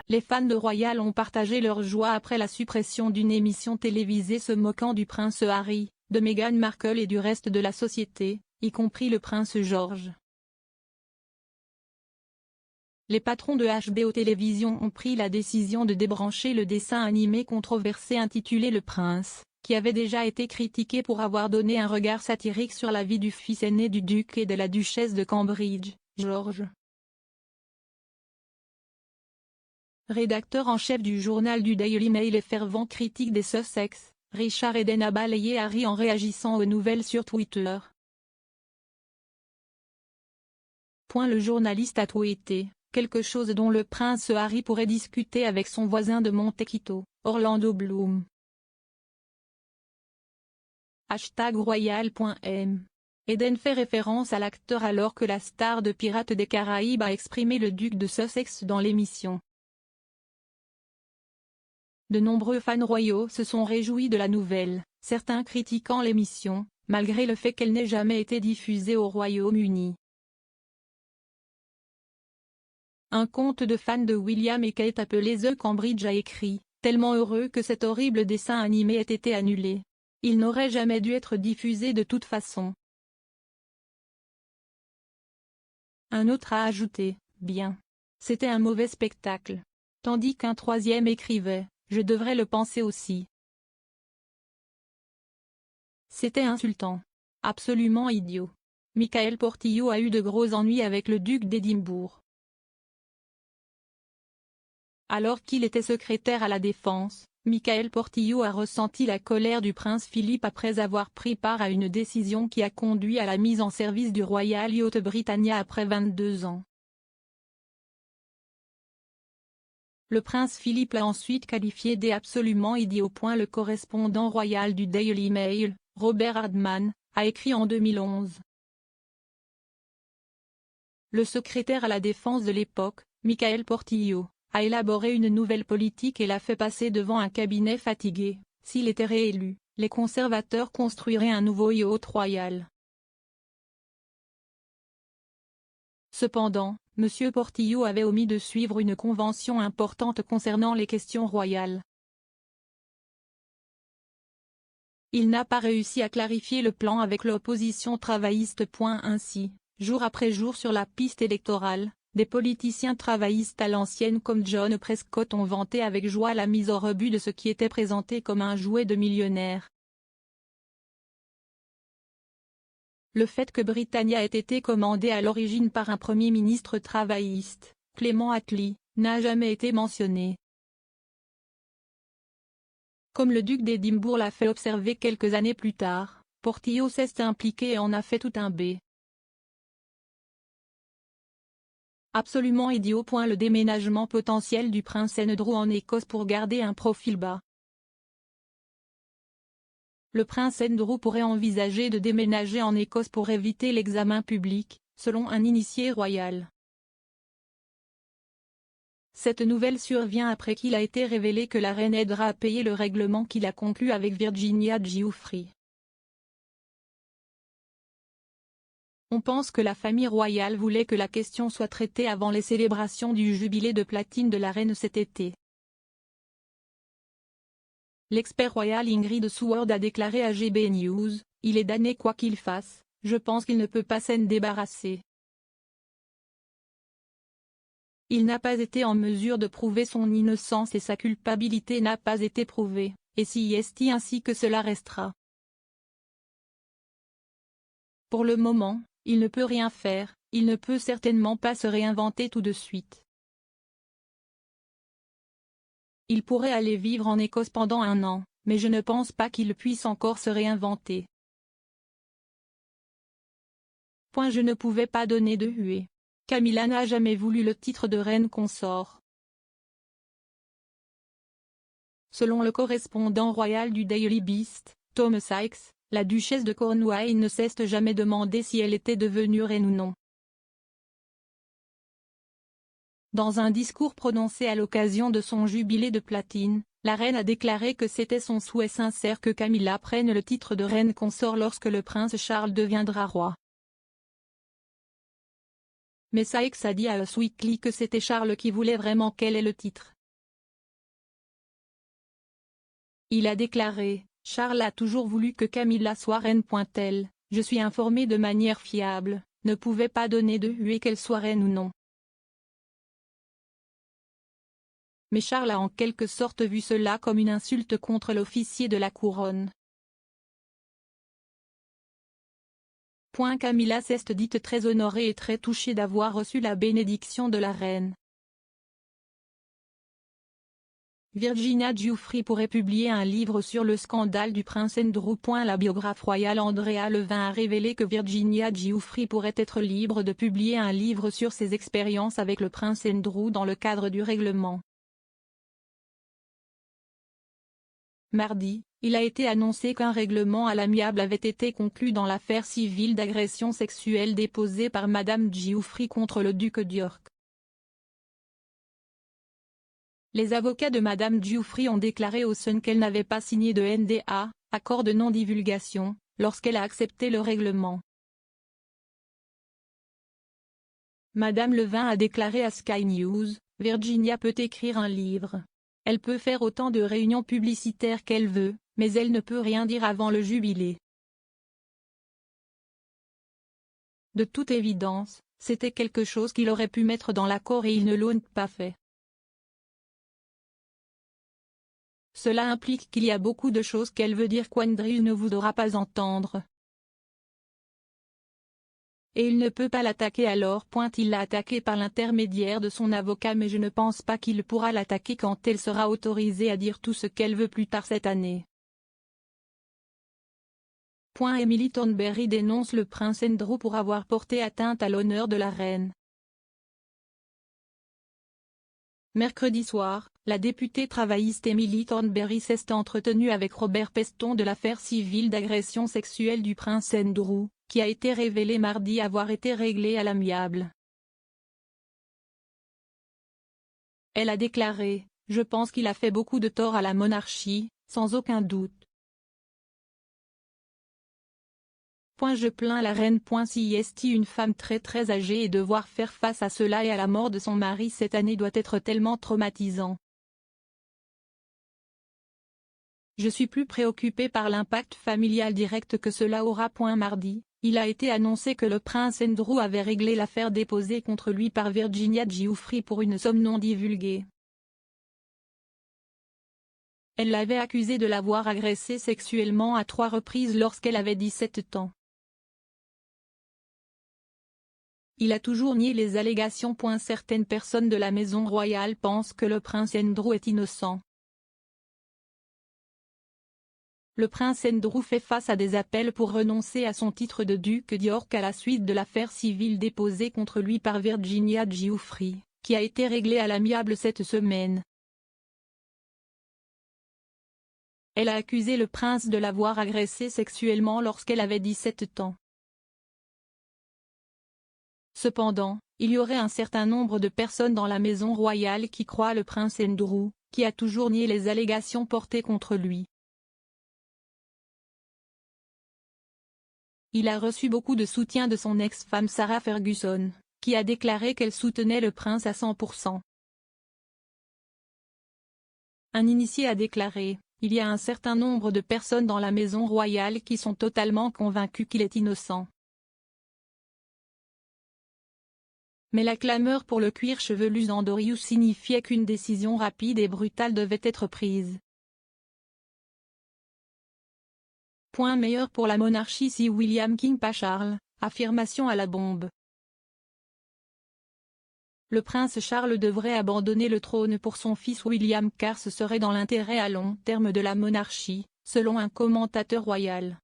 Les fans de Royal ont partagé leur joie après la suppression d'une émission télévisée se moquant du prince Harry, de Meghan Markle et du reste de la société, y compris le prince George. Les patrons de HBO Télévision ont pris la décision de débrancher le dessin animé controversé intitulé Le Prince, qui avait déjà été critiqué pour avoir donné un regard satirique sur la vie du fils aîné du duc et de la duchesse de Cambridge, George. Rédacteur en chef du journal du Daily Mail et fervent critique des Sussex, Richard Eden a balayé Harry en réagissant aux nouvelles sur Twitter. Le journaliste a tweeté « Quelque chose dont le prince Harry pourrait discuter avec son voisin de Montecito, Orlando Bloom. #royal.m. Eden fait référence à l'acteur alors que la star de Pirates des Caraïbes a exprimé le duc de Sussex dans l'émission. De nombreux fans royaux se sont réjouis de la nouvelle, certains critiquant l'émission, malgré le fait qu'elle n'ait jamais été diffusée au Royaume-Uni. Un compte de fans de William et Kate appelé The Cambridge a écrit « Tellement heureux que cet horrible dessin animé ait été annulé. Il n'aurait jamais dû être diffusé de toute façon. » Un autre a ajouté « Bien. C'était un mauvais spectacle. » Tandis qu'un troisième écrivait « Je devrais le penser aussi. C'était insultant. Absolument idiot. Michael Portillo a eu de gros ennuis avec le duc d'Édimbourg. Alors qu'il était secrétaire à la Défense, Michael Portillo a ressenti la colère du prince Philippe après avoir pris part à une décision qui a conduit à la mise en service du Royal Yacht Britannia après 22 ans. Le prince Philippe l'a ensuite qualifié d'« absolument idiot ». Le correspondant royal du Daily Mail, Robert Hardman, a écrit en 2011. Le secrétaire à la Défense de l'époque, Michael Portillo, a élaboré une nouvelle politique et l'a fait passer devant un cabinet fatigué. S'il était réélu, les conservateurs construiraient un nouveau yacht royal. Cependant, M. Portillo avait omis de suivre une convention importante concernant les questions royales. Il n'a pas réussi à clarifier le plan avec l'opposition travailliste. Ainsi, jour après jour sur la piste électorale, des politiciens travaillistes à l'ancienne comme John Prescott ont vanté avec joie la mise au rebut de ce qui était présenté comme un jouet de millionnaire. Le fait que Britannia ait été commandée à l'origine par un premier ministre travailliste, Clement Attlee, n'a jamais été mentionné. Comme le duc d'Édimbourg l'a fait observer quelques années plus tard, Portillo s'est impliqué et en a fait tout un B. Absolument idiot. Le déménagement potentiel du prince Andrew en Écosse pour garder un profil bas. Le prince Andrew pourrait envisager de déménager en Écosse pour éviter l'examen public, selon un initié royal. Cette nouvelle survient après qu'il a été révélé que la reine aidera à payer le règlement qu'il a conclu avec Virginia Giuffre. On pense que la famille royale voulait que la question soit traitée avant les célébrations du jubilé de platine de la reine cet été. L'expert royal Ingrid Seward a déclaré à GB News « Il est damné quoi qu'il fasse, je pense qu'il ne peut pas s'en débarrasser. Il n'a pas été en mesure de prouver son innocence et sa culpabilité n'a pas été prouvée, et si est ainsi que cela restera. Pour le moment, il ne peut rien faire, il ne peut certainement pas se réinventer tout de suite. Il pourrait aller vivre en Écosse pendant 1 an, mais je ne pense pas qu'il puisse encore se réinventer. Je ne pouvais pas donner de huée. Camilla n'a jamais voulu le titre de reine consort. Selon le correspondant royal du Daily Beast, Tom Sykes, la duchesse de Cornouailles ne s'est jamais demandé si elle était devenue reine ou non. Dans un discours prononcé à l'occasion de son jubilé de platine, la reine a déclaré que c'était son souhait sincère que Camilla prenne le titre de reine consort lorsque le prince Charles deviendra roi. Mais Sykes a dit à Us Weekly que c'était Charles qui voulait vraiment qu'elle ait le titre. Il a déclaré: Charles a toujours voulu que Camilla soit reine. Elle, je suis informé de manière fiable, ne pouvait pas donner de huée qu'elle soit reine ou non. Mais Charles a en quelque sorte vu cela comme une insulte contre l'officier de la couronne. Camilla s'est dite très honorée et très touchée d'avoir reçu la bénédiction de la reine. Virginia Giuffre pourrait publier un livre sur le scandale du prince Andrew. La biographe royale Andrea Levin a révélé que Virginia Giuffre pourrait être libre de publier un livre sur ses expériences avec le prince Andrew dans le cadre du règlement. Mardi, il a été annoncé qu'un règlement à l'amiable avait été conclu dans l'affaire civile d'agression sexuelle déposée par Madame Giuffre contre le duc d'York. Les avocats de Madame Giuffre ont déclaré au Sun qu'elle n'avait pas signé de NDA, accord de non-divulgation, lorsqu'elle a accepté le règlement. Madame Levin a déclaré à Sky News: Virginia peut écrire un livre. Elle peut faire autant de réunions publicitaires qu'elle veut, mais elle ne peut rien dire avant le jubilé. De toute évidence, c'était quelque chose qu'il aurait pu mettre dans l'accord et il ne l'a pas fait. Cela implique qu'il y a beaucoup de choses qu'elle veut dire qu'Andrew ne voudra pas entendre. Et il ne peut pas l'attaquer alors. Il l'a attaqué par l'intermédiaire de son avocat, mais je ne pense pas qu'il pourra l'attaquer quand elle sera autorisée à dire tout ce qu'elle veut plus tard cette année. Emily Thornberry dénonce le prince Andrew pour avoir porté atteinte à l'honneur de la reine. Mercredi soir, la députée travailliste Emily Thornberry s'est entretenue avec Robert Peston de l'affaire civile d'agression sexuelle du prince Andrew, qui a été révélée mardi avoir été réglée à l'amiable. Elle a déclaré: Je pense qu'il a fait beaucoup de tort à la monarchie, sans aucun doute. Je plains la reine. Si est une femme très âgée et devoir faire face à cela et à la mort de son mari cette année doit être tellement traumatisant. Je suis plus préoccupée par l'impact familial direct que cela aura. Mardi, il a été annoncé que le prince Andrew avait réglé l'affaire déposée contre lui par Virginia Giuffre pour une somme non divulguée. Elle l'avait accusé de l'avoir agressé sexuellement à 3 reprises lorsqu'elle avait 17 ans. Il a toujours nié les allégations. Certaines personnes de la maison royale pensent que le prince Andrew est innocent. Le prince Andrew fait face à des appels pour renoncer à son titre de duc d'York à la suite de l'affaire civile déposée contre lui par Virginia Giuffre, qui a été réglée à l'amiable cette semaine. Elle a accusé le prince de l'avoir agressé sexuellement lorsqu'elle avait 17 ans. Cependant, il y aurait un certain nombre de personnes dans la maison royale qui croient le prince Andrew, qui a toujours nié les allégations portées contre lui. Il a reçu beaucoup de soutien de son ex-femme Sarah Ferguson, qui a déclaré qu'elle soutenait le prince à 100%. Un initié a déclaré: Il y a un certain nombre de personnes dans la maison royale qui sont totalement convaincues qu'il est innocent. Mais la clameur pour le cuir chevelu d'Andrew signifiait qu'une décision rapide et brutale devait être prise. Meilleur pour la monarchie si William King pas Charles, affirmation à la bombe. Le prince Charles devrait abandonner le trône pour son fils William car ce serait dans l'intérêt à long terme de la monarchie, selon un commentateur royal.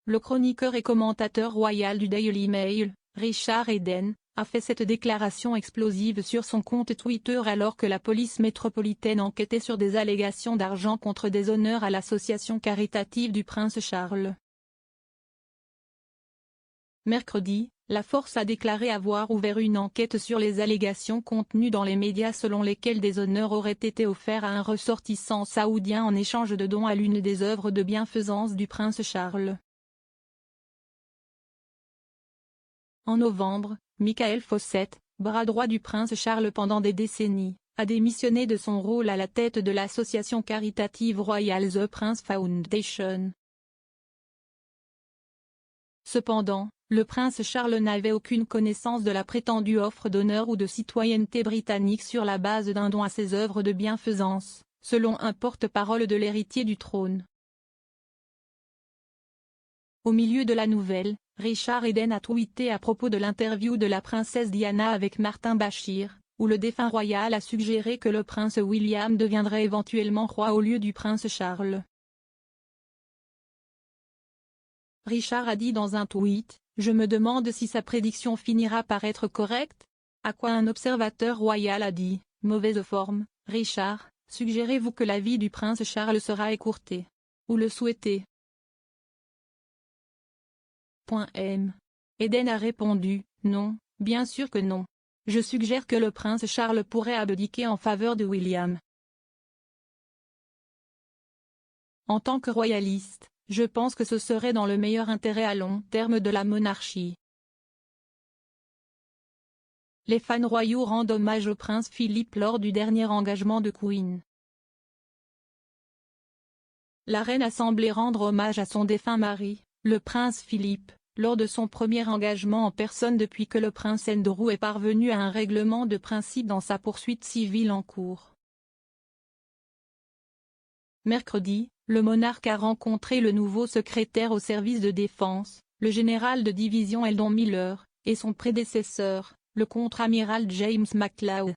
Le chroniqueur et commentateur royal du Daily Mail, Richard Eden, a fait cette déclaration explosive sur son compte Twitter alors que la police métropolitaine enquêtait sur des allégations d'argent contre des honneurs à l'association caritative du prince Charles. Mercredi, la force a déclaré avoir ouvert une enquête sur les allégations contenues dans les médias selon lesquelles des honneurs auraient été offerts à un ressortissant saoudien en échange de dons à l'une des œuvres de bienfaisance du prince Charles. En novembre, Michael Fawcett, bras droit du prince Charles pendant des décennies, a démissionné de son rôle à la tête de l'association caritative Royal The Prince Foundation. Cependant, le prince Charles n'avait aucune connaissance de la prétendue offre d'honneur ou de citoyenneté britannique sur la base d'un don à ses œuvres de bienfaisance, selon un porte-parole de l'héritier du trône. Au milieu de la nouvelle, Richard Eden a tweeté à propos de l'interview de la princesse Diana avec Martin Bashir, où le défunt royal a suggéré que le prince William deviendrait éventuellement roi au lieu du prince Charles. Richard a dit dans un tweet, « Je me demande si sa prédiction finira par être correcte ?» À quoi un observateur royal a dit, « Mauvaise forme, Richard, suggérez-vous que la vie du prince Charles sera écourtée? Ou le souhaitez ?» M. Eden a répondu, « Non, bien sûr que non. Je suggère que le prince Charles pourrait abdiquer en faveur de William. En tant que royaliste, je pense que ce serait dans le meilleur intérêt à long terme de la monarchie. » Les fans royaux rendent hommage au prince Philippe lors du dernier engagement de Queen. La reine a semblé rendre hommage à son défunt mari, le prince Philippe, lors de son premier engagement en personne depuis que le prince Andrew est parvenu à un règlement de principe dans sa poursuite civile en cours. Mercredi, le monarque a rencontré le nouveau secrétaire au service de défense, le général de division Eldon Miller, et son prédécesseur, le contre-amiral James McLeod.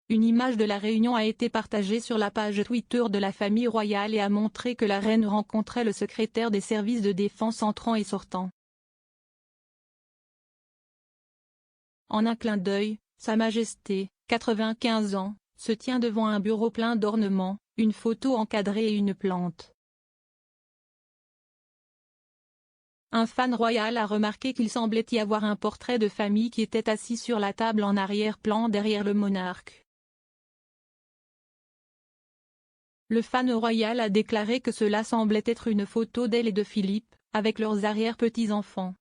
Une image de la réunion a été partagée sur la page Twitter de la famille royale et a montré que la reine rencontrait le secrétaire des services de défense entrant et sortant. En un clin d'œil, Sa Majesté, 95 ans, se tient devant un bureau plein d'ornements, une photo encadrée et une plante. Un fan royal a remarqué qu'il semblait y avoir un portrait de famille qui était assis sur la table en arrière-plan derrière le monarque. Le fan royal a déclaré que cela semblait être une photo d'elle et de Philippe, avec leurs arrière-petits-enfants.